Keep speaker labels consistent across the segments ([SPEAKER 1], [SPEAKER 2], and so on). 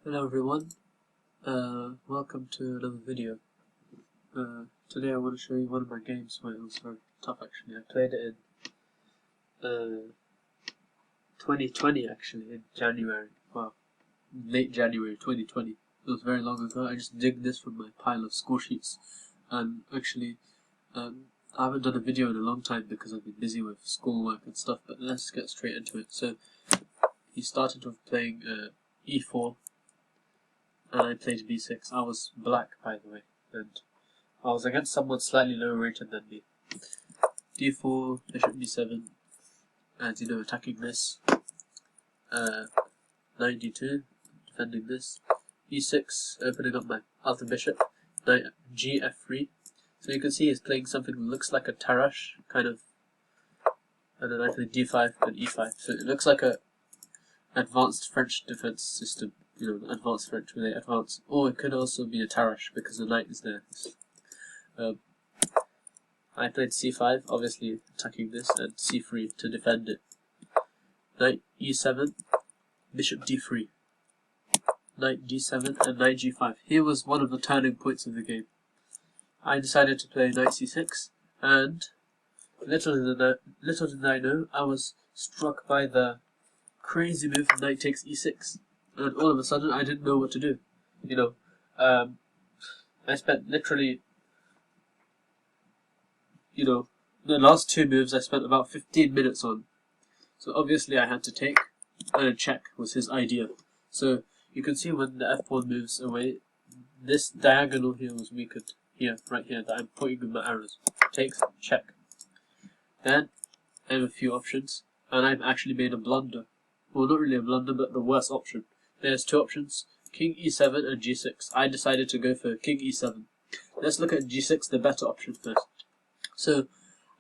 [SPEAKER 1] Hello everyone, welcome to another video. Today I want to show you one of my games where it was very tough actually. I played it in 2020 actually, in January, well, late January 2020. It was very long ago. I just digged this from my pile of score sheets, and actually I haven't done a video in a long time because I've been busy with schoolwork and stuff, but let's get straight into it. So he started with playing e4, and I played b6. I was black, by the way, and I was against someone slightly lower rated than me. d4, bishop d7, as you know, attacking this. Knight d2, defending this. e6, opening up my other bishop. Knight gf3. So you can see he's playing something that looks like a Tarrasch, kind of. And then I played d5 and e5. So it looks like a advanced French defense system. You know, advanced French where they advance. Or it could also be a Tarrasch because the knight is there. I played c5, obviously attacking this, and c3 to defend it. Knight e7, bishop d3. Knight d7 and knight g5. Here was one of the turning points of the game. I decided to play knight c6, and little did I know, I was struck by the crazy move knight takes e6, and all of a sudden I didn't know what to do. You know, I spent literally, the last two moves I spent about 15 minutes on. So obviously I had to take, and check was his idea. So you can see when the f1 moves away, this diagonal here was weakened. Here, right here, that I'm pointing with my arrows. Takes, check. Then I have a few options, and I've actually made a blunder. Well, not really a blunder, but the worst option. There's two options, king e7 and g6. I decided to go for king e7. Let's look at g6, the better option first. So,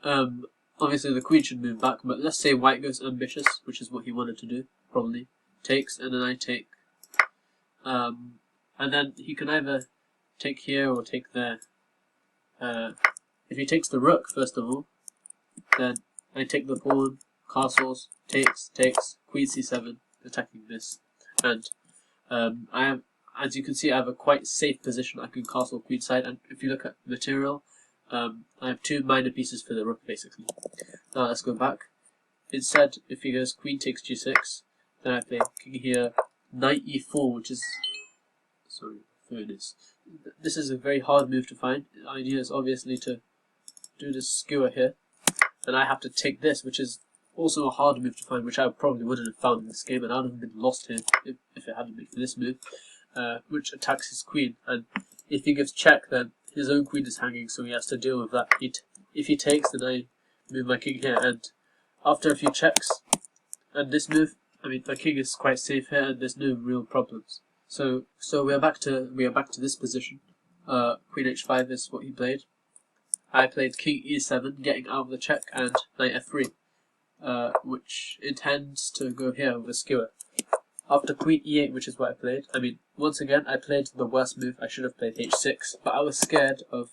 [SPEAKER 1] obviously the queen should move back, but let's say white goes ambitious, which is what he wanted to do, probably. Takes, and then I take. And then he can either take here or take there. If he takes the rook, first of all, then I take the pawn, castles, takes, queen c7, attacking this. And I have, as you can see, I have a quite safe position. I can castle queenside, and if you look at material, I have two minor pieces for the rook, basically. Now let's go back. Instead, if he goes queen takes g6, then I play king here, knight e4, which is... Sorry, there it is. This is a very hard move to find. The idea is obviously to do this skewer here, and I have to take this, which is also a hard move to find, which I probably wouldn't have found in this game, and I would have been lost here if it hadn't been for this move, which attacks his queen. And if he gives check, then his own queen is hanging, so he has to deal with that. If he takes, then I move my king here, and after a few checks and this move, I mean, my king is quite safe here, and there's no real problems. So we are back to this position. Queen h5 is what he played. I played king e7, getting out of the check, and knight f3, which intends to go here with a skewer. After queen e8, which is what I played, I mean, once again, I played the worst move. I should have played h6, but I was scared of,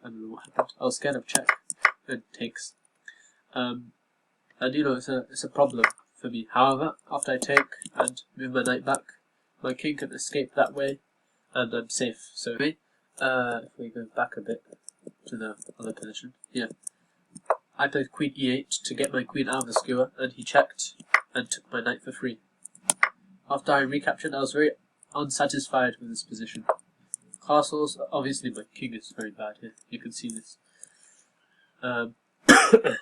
[SPEAKER 1] I don't know what happened. I was scared of check and takes. And you know, it's a problem for me. However, after I take and move my knight back, my king can escape that way, and I'm safe. So, if we go back a bit to the other position, yeah, I played queen e8 to get my queen out of the skewer, and he checked and took my knight for free. After I recaptured, I was very unsatisfied with this position. Castles, obviously my king is very bad here. You can see this.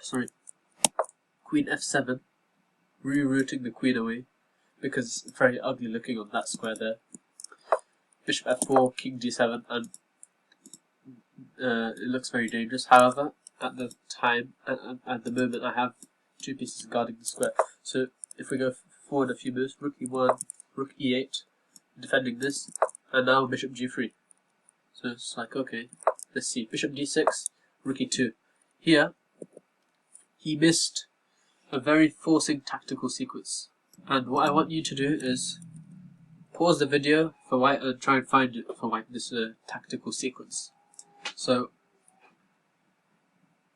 [SPEAKER 1] Sorry. Queen f7, rerouting the queen away, because it's very ugly looking on that square there. Bishop f4, king d7, and it looks very dangerous. However, at the time, at the moment, I have two pieces guarding the square. So if we go forward a few moves, rook e1, rook e8, defending this, and now bishop g3. So it's like, okay, let's see. Bishop d6, rook e2. Here, he missed a very forcing tactical sequence. And what I want you to do is pause the video for white and try and find it for white, this tactical sequence. So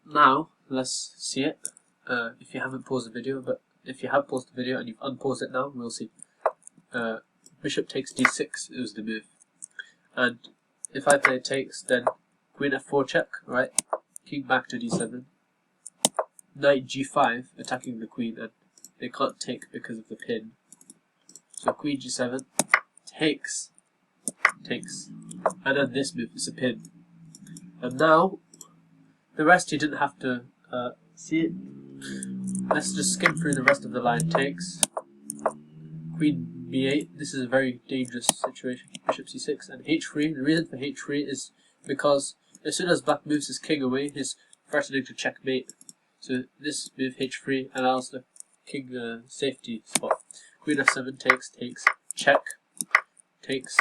[SPEAKER 1] now let's see it. If you haven't paused the video, but if you have paused the video and you've unpaused it now, we'll see. bishop takes d6 is the move. And if I play takes, then queen f4 check, right? King back to d7. Knight g5, attacking the queen, and they can't take because of the pin. So queen g7, takes, and then this move is a pin. And now, the rest you didn't have to see it. Let's just skim through the rest of the line. Takes, queen b8, this is a very dangerous situation. Bishop c6 and h3. The reason for h3 is because as soon as black moves his king away, he's threatening to checkmate. So this move h3 allows the king safety spot. Queen f7 takes, check, takes,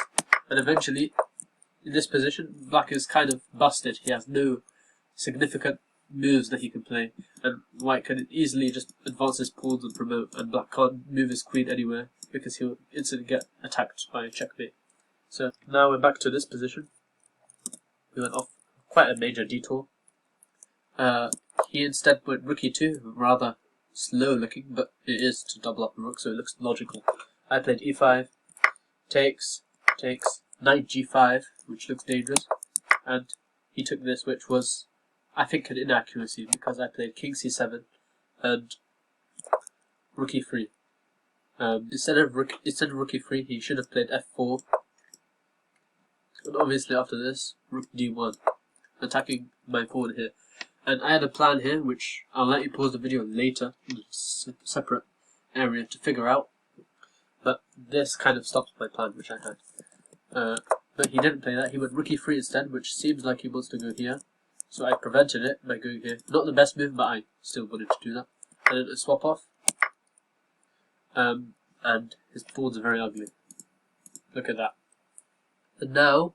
[SPEAKER 1] and eventually in this position black is kind of busted. He has no significant moves that he can play, and white can easily just advance his pawns and promote, and black can't move his queen anywhere because he'll instantly get attacked by checkmate. So now we're back to this position. We went off quite a major detour. He instead went rook e2, rather slow looking, but it is to double up the rook, so it looks logical. I played e5, takes, knight g5, which looks dangerous, and he took this, which was, I think, an inaccuracy, because I played king c7 and rook e3. Instead of rook e3, he should have played f4, and obviously after this, rook d1, attacking my pawn here. And I had a plan here, which I'll let you pause the video later in a separate area to figure out. But this kind of stops my plan, which I had. But he didn't play that. He went rook e3 instead, which seems like he wants to go here. So I prevented it by going here. Not the best move, but I still wanted to do that. And then a swap off. And his pawns are very ugly. Look at that. And now,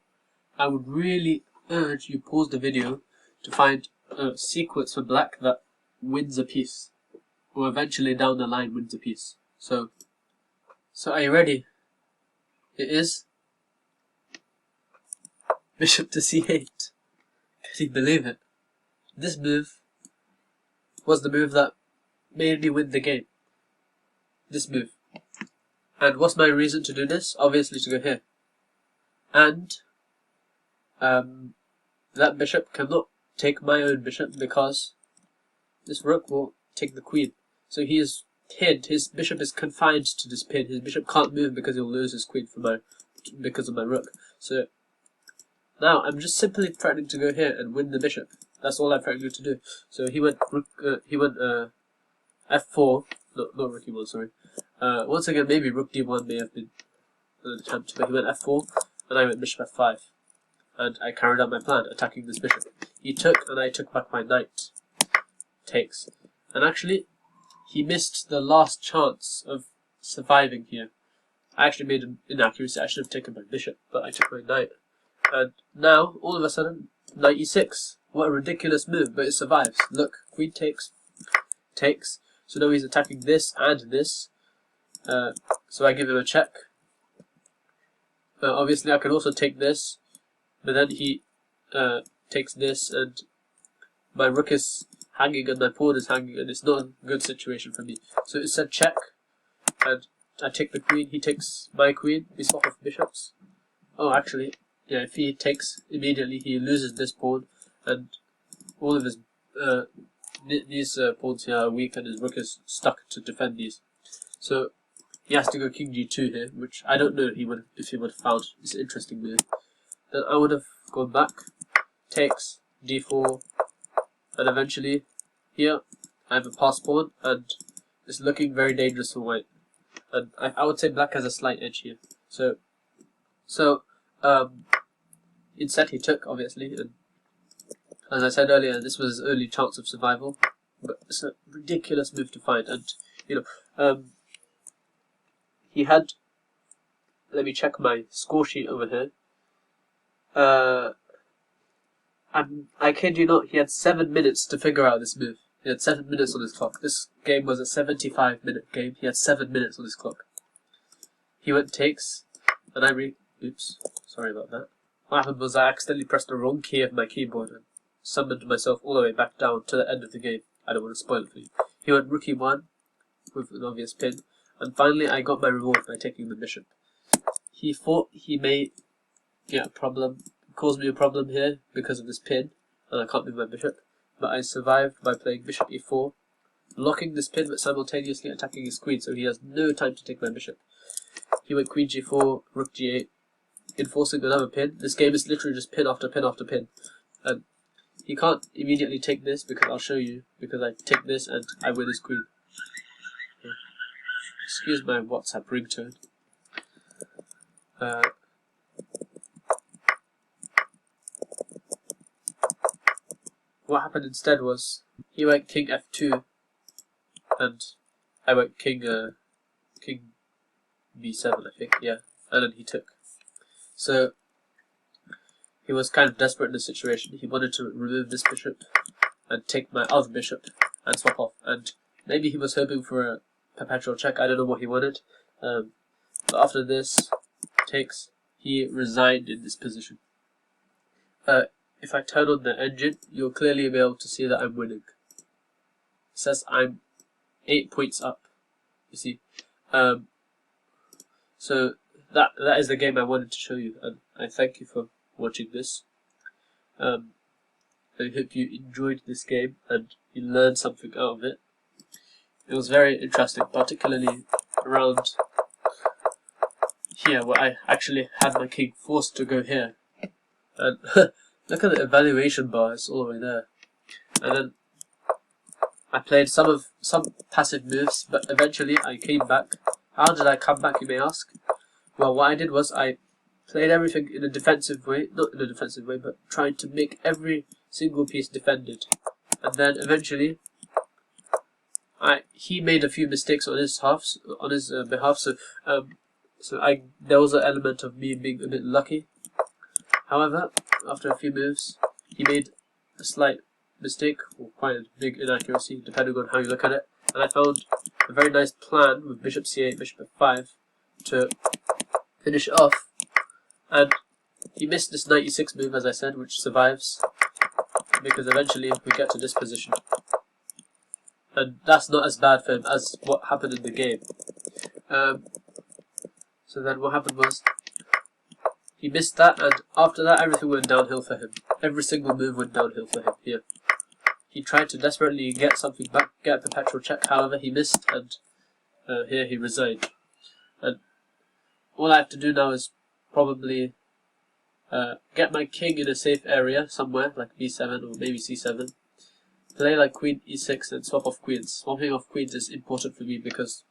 [SPEAKER 1] I would really urge you pause the video to find a sequence for black that wins a piece, or eventually down the line wins a piece. So are you ready? It is bishop to c8. Can you believe it? This move was the move that made me win the game. This move. And what's my reason to do this? Obviously to go here. And that bishop cannot take my own bishop because this rook will take the queen. So he is pinned. His bishop is confined to this pin. His bishop can't move because he'll lose his queen because of my rook. So now I'm just simply threatening to go here and win the bishop. That's all I'm threatening to do. So he went f4. Not rook e1, sorry. Once again, maybe rook d1 may have been an attempt, but he went f4 and I went bishop f5. And I carried out my plan, attacking this bishop. He took, and I took back my knight. Takes. And actually, he missed the last chance of surviving here. I actually made an inaccuracy. I should have taken my bishop, but I took my knight. And now, all of a sudden, knight e6. What a ridiculous move, but it survives. Look, queen takes. So now he's attacking this and this. So I give him a check. Obviously, I can also take this. But then he takes this, and my rook is hanging and my pawn is hanging, and it's not a good situation for me. So it said check, and I take the queen, he takes my queen, we swap off bishops. Oh, actually, yeah, if he takes immediately, he loses this pawn, and all of his these pawns here are weak, and his rook is stuck to defend these. So he has to go king g2 here, which I don't know if he would have found. It's an interesting move. Then I would have gone back, takes, d4, and eventually, here, I have a pass pawn, and it's looking very dangerous for white. And I would say black has a slight edge here. So instead he took, obviously, and as I said earlier, this was his only chance of survival, but it's a ridiculous move to find, and, you know, he had, let me check my score sheet over here. I kid you not, he had 7 minutes to figure out this move. He had 7 minutes on his clock. This game was a 75-minute game. He had 7 minutes on his clock. He went takes, and oops, sorry about that. What happened was I accidentally pressed the wrong key of my keyboard and summoned myself all the way back down to the end of the game. I don't want to spoil it for you. He went rook e1 with an obvious pin, and finally I got my reward by taking the bishop. he thought he may get a problem, cause me a problem here because of this pin, and I can't move my bishop. But I survived by playing bishop e4, blocking this pin but simultaneously attacking his queen, so he has no time to take my bishop. He went queen g4, rook g8, enforcing another pin. This game is literally just pin after pin after pin. And he can't immediately take this because I'll show you, because I take this and I win his queen. Excuse my WhatsApp ringtone. What happened instead was he went king f2 and I went king b7, I think, yeah, and then he took. So he was kind of desperate in the situation. He wanted to remove this bishop and take my other bishop and swap off, and maybe he was hoping for a perpetual check. I don't know what he wanted, but after this takes, he resigned in this position. If I turn on the engine, you'll clearly be able to see that I'm winning. It says I'm 8 points up, you see. So that is the game I wanted to show you, and I thank you for watching this. I hope you enjoyed this game and you learned something out of it. It was very interesting, particularly around here, where I actually had my king forced to go here. And look at the evaluation bar, it's all the way there. And then I played some passive moves, but eventually I came back. How did I come back, you may ask? Well, what I did was I played everything in a defensive way, not in a defensive way, but trying to make every single piece defended. And then eventually, he made a few mistakes on his behalf, so there was an element of me being a bit lucky. However, after a few moves, he made a slight mistake, or quite a big inaccuracy, depending on how you look at it. And I found a very nice plan with bishop c8, bishop f5 to finish it off. And he missed this knight e6 move, as I said, which survives, because eventually we get to this position. And that's not as bad for him as what happened in the game. So then what happened was, he missed that, and after that everything went downhill for him. Every single move went downhill for him here. He tried to desperately get something back, get a perpetual check, however he missed, and here he resigned. And all I have to do now is probably get my king in a safe area somewhere, like b7 or maybe c7. Play like queen e6 and swap off queens. Swapping off queens is important for me because,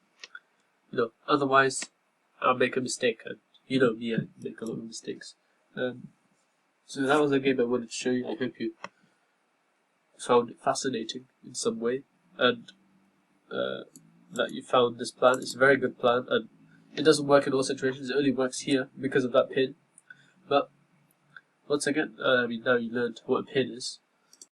[SPEAKER 1] otherwise I'll make a mistake, and you know me, I make a lot of mistakes. So that was a game I wanted to show you. I hope you found it fascinating in some way, and that you found this plan. It's a very good plan, and it doesn't work in all situations. It only works here because of that pin. But once again, now you learned what a pin is.